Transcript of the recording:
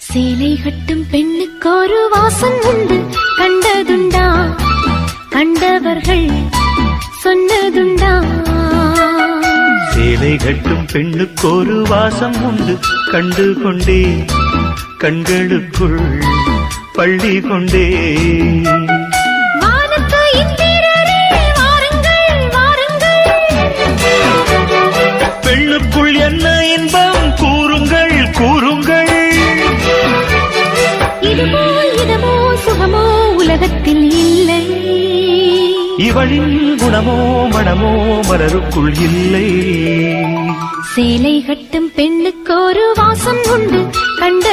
சேலை கட்டும் பெண்ணுக்கு ஒரு வாசம் உண்டு, கண்டதுண்டா? கண்டவர்கள் சொன்னதுண்டா? சேலை கட்டும் பெண்ணுக்கு ஒரு வாசம் உண்டு, கண்டு கொண்டே கண்களுக்குள் பள்ளி கொண்டே. பெண்ணுக்குள் என்ன இன்பம் கூறுங்கள் கூறுங்கள். இதுமோ இதமோ சுகமோ உலகத்தில் இல்லை, இவளின் குணமோ மனமோ மலருக்குள் இல்லை. சேலை கட்டும் பெண்ணுக்கு ஒரு வாசம் உண்டு, கண்ட